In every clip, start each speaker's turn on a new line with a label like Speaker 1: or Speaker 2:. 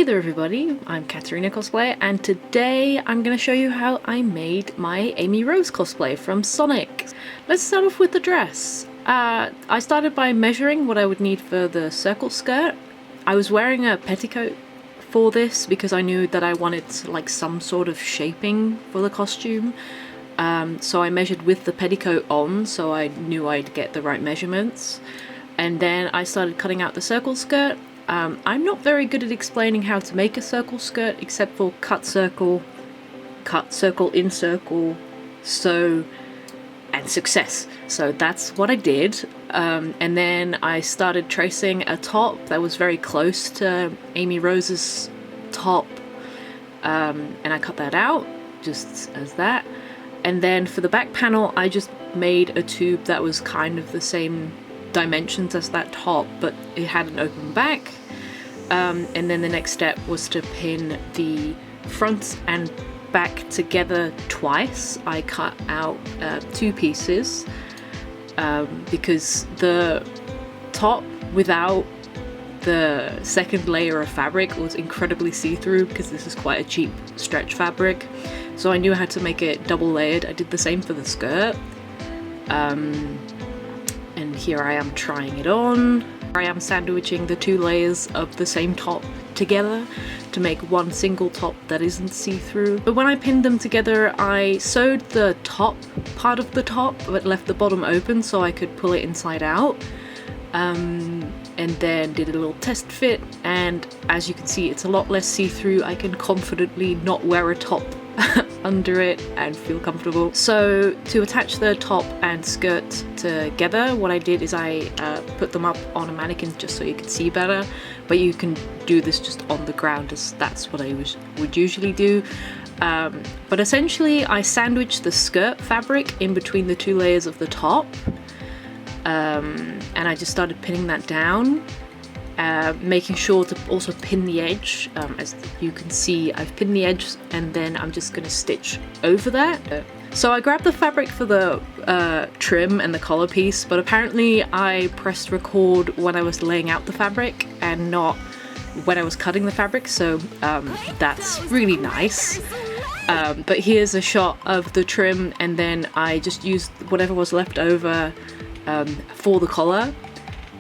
Speaker 1: Hey there everybody, I'm Katarina Cosplay, and today I'm going to show you how I made my Amy Rose cosplay from Sonic. Let's start off with the dress. I started by measuring what I would need for the circle skirt. I was wearing a petticoat for this because I knew that I wanted like some sort of shaping for the costume. So I measured with the petticoat on, so I knew I'd get the right measurements. And then I started cutting out the circle skirt. I'm not very good at explaining how to make a circle skirt except for cut circle, in circle, sew, and success. So that's what I did. And then I started tracing a top that was very close to Amy Rose's top. And I cut that out just as that. And then for the back panel, I just made a tube that was kind of the same dimensions as that top, but it had an open back. And then the next step was to pin the front and back together twice. I cut out 2 pieces because the top without the second layer of fabric was incredibly see-through because this is quite a cheap stretch fabric. So I knew I had to make it double layered. I did the same for the skirt. And here I am trying it on. I am sandwiching the 2 layers of the same top together to make one single top that isn't see-through. But when I pinned them together, I sewed the top part of the top but left the bottom open so I could pull it inside out. And then did a little test fit, and as you can see it's a lot less see-through. I can confidently not wear a top under it and feel comfortable. So to attach the top and skirt together, what I did is I put them up on a mannequin just so you could see better, but you can do this just on the ground as that's what I would usually do. But essentially I sandwiched the skirt fabric in between the 2 layers of the top, and I just started pinning that down. Making sure to also pin the edge. As you can see, I've pinned the edge and then I'm just going to stitch over that. So I grabbed the fabric for the trim and the collar piece, but apparently I pressed record when I was laying out the fabric and not when I was cutting the fabric, so that's really nice. But here's a shot of the trim, and then I just used whatever was left over for the collar.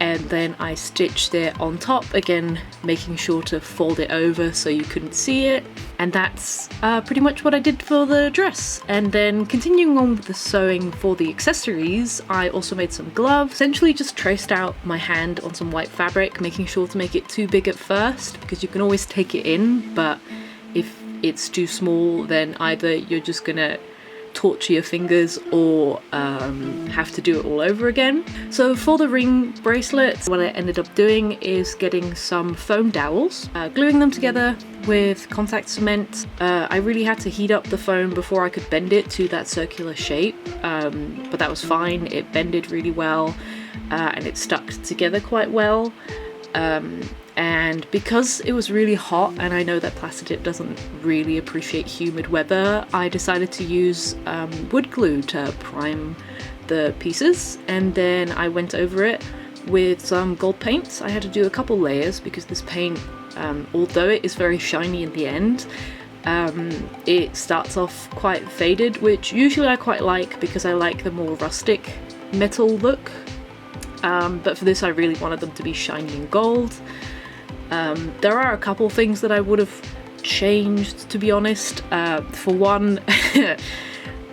Speaker 1: And then I stitched it on top, again making sure to fold it over so you couldn't see it. And that's pretty much what I did for the dress. And then continuing on with the sewing for the accessories, I also made some gloves. Essentially just traced out my hand on some white fabric, making sure to make it too big at first, because you can always take it in, but if it's too small then either you're just gonna torture your fingers or have to do it all over again. So for the ring bracelets, what I ended up doing is getting some foam dowels, gluing them together with contact cement. I really had to heat up the foam before I could bend it to that circular shape, but that was fine. It bended really well and it stuck together quite well. And because it was really hot, and I know that Plastic doesn't really appreciate humid weather, I decided to use wood glue to prime the pieces, and then I went over it with some gold paint. I had to do a couple layers because this paint, although it is very shiny in the end, it starts off quite faded, which usually I quite like because I like the more rustic metal look. But for this I really wanted them to be shiny and gold. There are a couple things that I would have changed, to be honest. For one,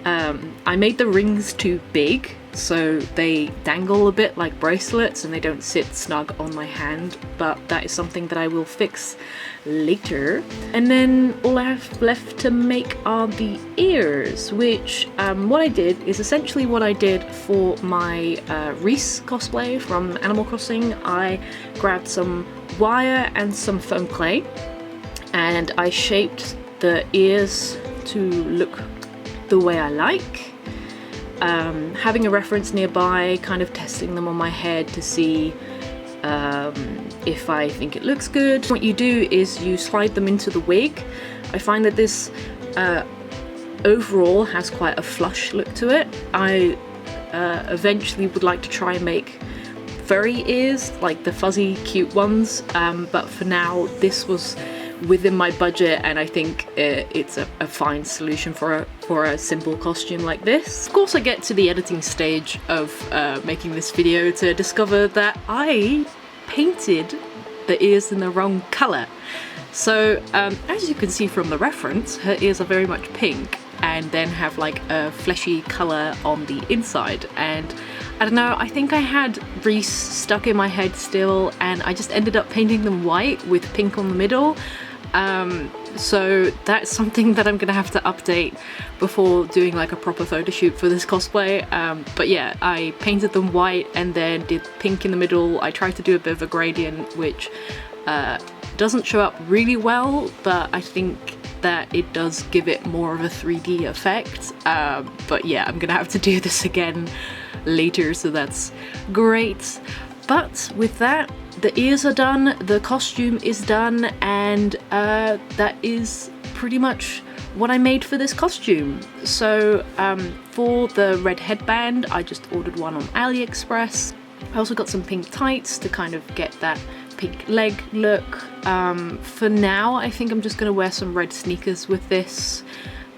Speaker 1: I made the rings too big, so they dangle a bit like bracelets and they don't sit snug on my hand, but that is something that I will fix later. And then all I have left to make are the ears, which what I did is essentially what I did for my Reese cosplay from Animal Crossing. I grabbed some wire and some foam clay and I shaped the ears to look the way I like, having a reference nearby, kind of testing them on my head to see if I think it looks good. What you do is you slide them into the wig. I find that this overall has quite a flush look to it. I eventually would like to try and make furry ears, like the fuzzy cute ones, but for now this was within my budget, and I think it's a fine solution for a simple costume like this. Of course, I get to the editing stage of making this video to discover that I painted the ears in the wrong colour. So as you can see from the reference, her ears are very much pink and then have like a fleshy colour on the inside, and I don't know, I think I had Reese stuck in my head still, and I just ended up painting them white with pink on the middle. So that's something that I'm gonna have to update before doing like a proper photo shoot for this cosplay. But yeah, I painted them white and then did pink in the middle. I tried to do a bit of a gradient, which doesn't show up really well, but I think that it does give it more of a 3D effect. But yeah, I'm gonna have to do this again later, so that's great. But with that, the ears are done, the costume is done, and that is pretty much what I made for this costume. So for the red headband, I just ordered one on AliExpress. I also got some pink tights to kind of get that pink leg look. For now, I think I'm just gonna wear some red sneakers with this.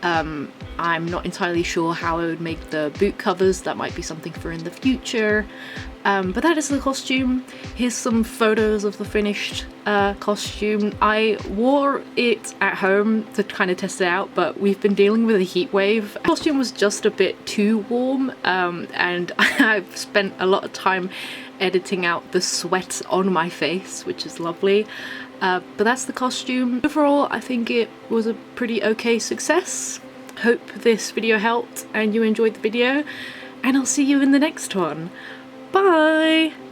Speaker 1: I'm not entirely sure how I would make the boot covers. That might be something for in the future. But that is the costume. Here's some photos of the finished costume. I wore it at home to kind of test it out, but we've been dealing with a heat wave. The costume was just a bit too warm, and I've spent a lot of time editing out the sweat on my face, which is lovely. But that's the costume. Overall, I think it was a pretty okay success. Hope this video helped and you enjoyed the video, and I'll see you in the next one. Bye!